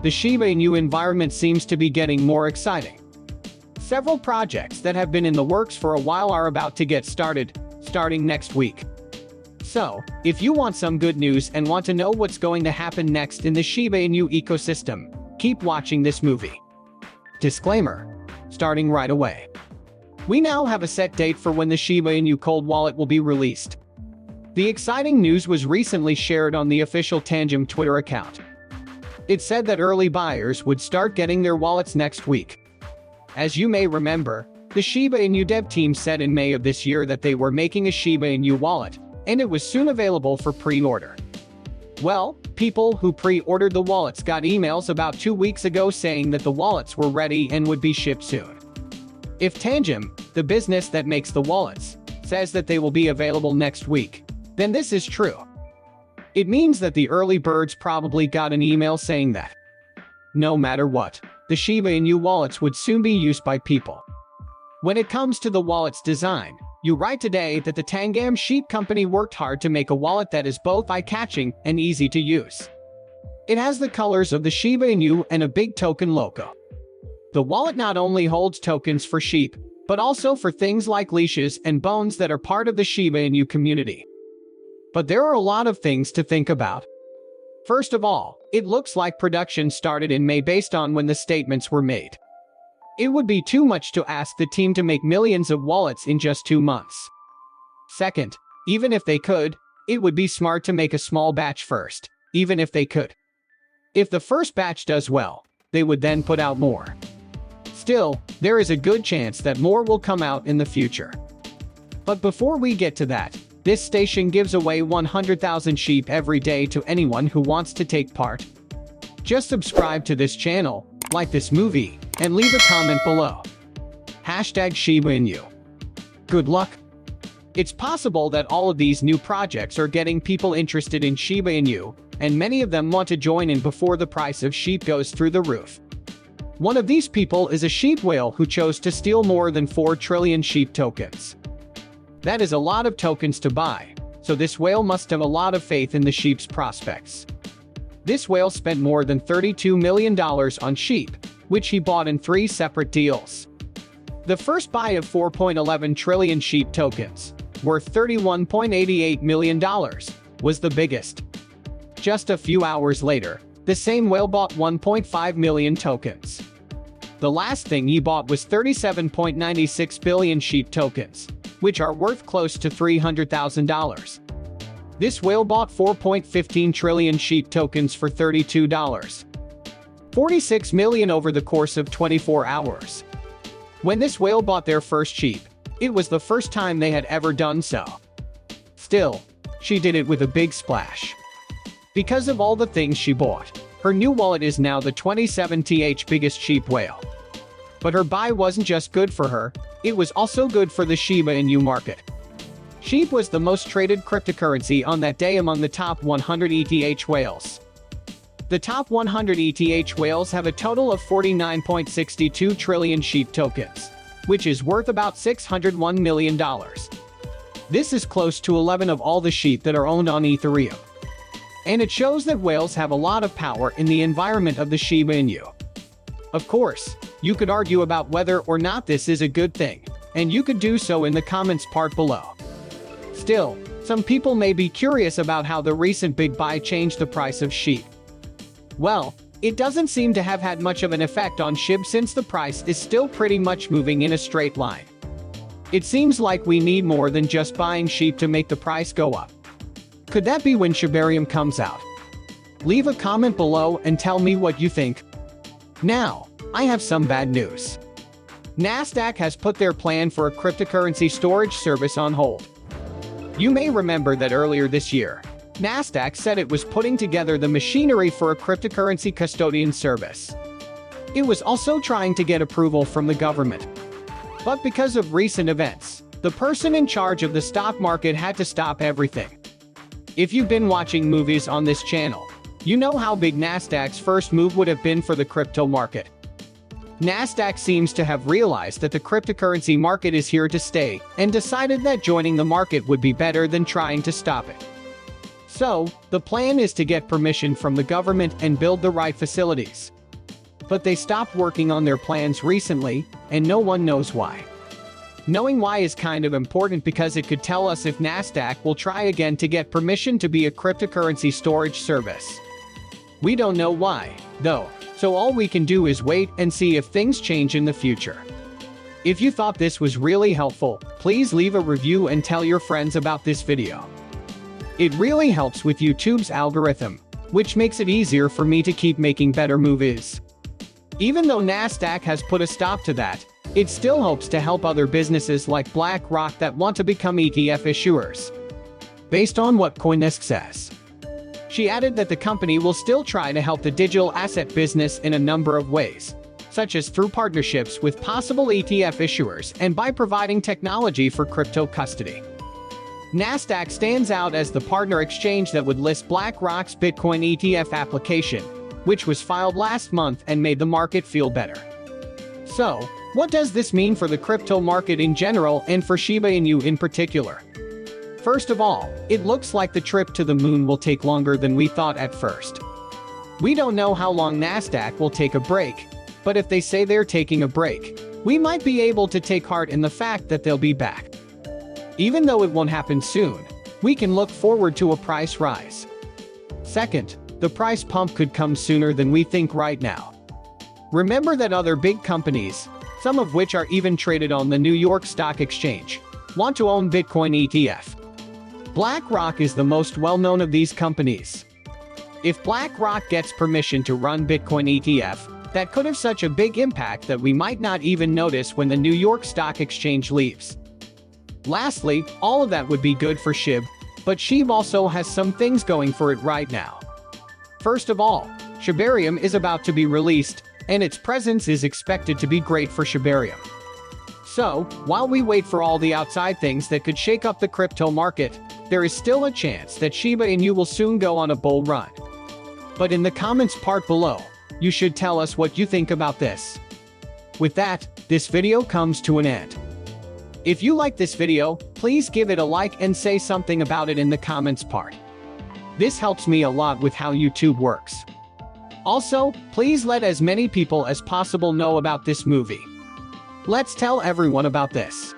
the Shiba Inu environment seems to be getting more exciting. Several projects that have been in the works for a while are about to get starting next week. So, if you want some good news and want to know what's going to happen next in the Shiba Inu ecosystem, keep watching this movie. Disclaimer. Starting right away. We now have a set date for when the Shiba Inu cold wallet will be released. The exciting news was recently shared on the official Tangem Twitter account. It said that early buyers would start getting their wallets next week. As you may remember, the Shiba Inu dev team said in May of this year that they were making a Shiba Inu wallet, and it was soon available for pre-order. Well, people who pre-ordered the wallets got emails about 2 weeks ago saying that the wallets were ready and would be shipped soon. If Tangem, the business that makes the wallets, says that they will be available next week, then this is true. It means that the early birds probably got an email saying that, no matter what, the Shiba Inu wallets would soon be used by people. When it comes to the wallet's design, you write today that the Tangem Shib company worked hard to make a wallet that is both eye-catching and easy to use. It has the colors of the Shiba Inu and a big token logo. The wallet not only holds tokens for sheep, but also for things like leashes and bones that are part of the Shiba Inu community. But there are a lot of things to think about. First of all, it looks like production started in May based on when the statements were made. It would be too much to ask the team to make millions of wallets in just 2 months. Second, even if they could, it would be smart to make a small batch first, even if they could. If the first batch does well, they would then put out more. Still, there is a good chance that more will come out in the future. But before we get to that, this station gives away 100,000 sheep every day to anyone who wants to take part. Just subscribe to this channel, like this movie, and leave a comment below. #Shiba Inu. Good luck! It's possible that all of these new projects are getting people interested in Shiba Inu, and many of them want to join in before the price of sheep goes through the roof. One of these people is a sheep whale who chose to steal more than 4 trillion sheep tokens. That is a lot of tokens to buy, so this whale must have a lot of faith in the sheep's prospects. This whale spent more than $32 million on sheep, which he bought in 3 separate deals. The first buy of 4.11 trillion sheep tokens, worth $31.88 million, was the biggest. Just a few hours later, the same whale bought 1.5 million tokens. The last thing he bought was 37.96 billion sheep tokens, which are worth close to $300,000. This whale bought 4.15 trillion sheep tokens for $32.46 million over the course of 24 hours. When this whale bought their first sheep, it was the first time they had ever done so. Still, she did it with a big splash. Because of all the things she bought, her new wallet is now the 27th biggest sheep whale. But her buy wasn't just good for her, it was also good for the Shiba Inu market. Sheep was the most traded cryptocurrency on that day among the top 100 ETH whales. The top 100 ETH whales have a total of 49.62 trillion sheep tokens, which is worth about $601 million. This is close to 11 of all the sheep that are owned on Ethereum. And it shows that whales have a lot of power in the environment of the Shiba Inu. Of course, you could argue about whether or not this is a good thing, and you could do so in the comments part below. Still, some people may be curious about how the recent big buy changed the price of sheep. Well, it doesn't seem to have had much of an effect on Shib since the price is still pretty much moving in a straight line. It seems like we need more than just buying sheep to make the price go up. Could that be when Shibarium comes out? Leave a comment below and tell me what you think. Now, I have some bad news. Nasdaq has put their plan for a cryptocurrency storage service on hold. You may remember that earlier this year, Nasdaq said it was putting together the machinery for a cryptocurrency custodian service. It was also trying to get approval from the government. But because of recent events, the person in charge of the stock market had to stop everything. If you've been watching movies on this channel, you know how big Nasdaq's first move would have been for the crypto market. Nasdaq seems to have realized that the cryptocurrency market is here to stay and decided that joining the market would be better than trying to stop it. So, the plan is to get permission from the government and build the right facilities. But they stopped working on their plans recently, and no one knows why. Knowing why is kind of important because it could tell us if Nasdaq will try again to get permission to be a cryptocurrency storage service. We don't know why, though, so all we can do is wait and see if things change in the future. If you thought this was really helpful, please leave a review and tell your friends about this video. It really helps with YouTube's algorithm, which makes it easier for me to keep making better movies. Even though Nasdaq has put a stop to that, it still hopes to help other businesses like BlackRock that want to become ETF issuers. Based on what Coindesk says. She added that the company will still try to help the digital asset business in a number of ways, such as through partnerships with possible ETF issuers and by providing technology for crypto custody. Nasdaq stands out as the partner exchange that would list BlackRock's Bitcoin ETF application, which was filed last month and made the market feel better. So, what does this mean for the crypto market in general and for Shiba Inu in particular? First of all, it looks like the trip to the moon will take longer than we thought at first. We don't know how long Nasdaq will take a break, but if they say they're taking a break, we might be able to take heart in the fact that they'll be back. Even though it won't happen soon, we can look forward to a price rise. Second, the price pump could come sooner than we think right now. Remember that other big companies, some of which are even traded on the New York Stock Exchange, want to own Bitcoin ETF. BlackRock is the most well-known of these companies. If BlackRock gets permission to run Bitcoin ETF, that could have such a big impact that we might not even notice when the New York Stock Exchange leaves. Lastly, all of that would be good for Shib, but Shib also has some things going for it right now. First of all, Shibarium is about to be released, and its presence is expected to be great for Shibarium. So, while we wait for all the outside things that could shake up the crypto market, there is still a chance that Shiba Inu will soon go on a bull run. But in the comments part below, you should tell us what you think about this. With that, this video comes to an end. If you like this video, please give it a like and say something about it in the comments part. This helps me a lot with how YouTube works. Also, please let as many people as possible know about this movie. Let's tell everyone about this.